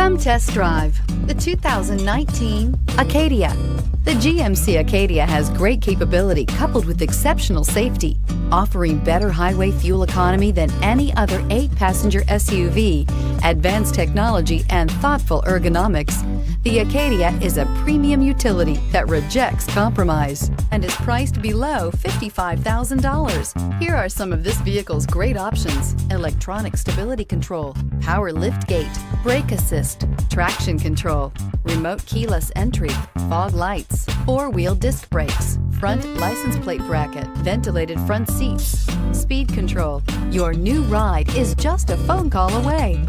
Come test drive the 2019 Acadia. The GMC Acadia has great capability coupled with exceptional safety, offering better highway fuel economy than any other 8-passenger SUV, advanced technology, and thoughtful ergonomics. The Acadia is a premium utility that rejects compromise and is priced below $55,000. Here are some of this vehicle's great options: electronic stability control, power liftgate, brake assist, traction control, remote keyless entry, fog lights, 4-wheel disc brakes, front license plate bracket, ventilated front seats, speed control. Your new ride is just a phone call away.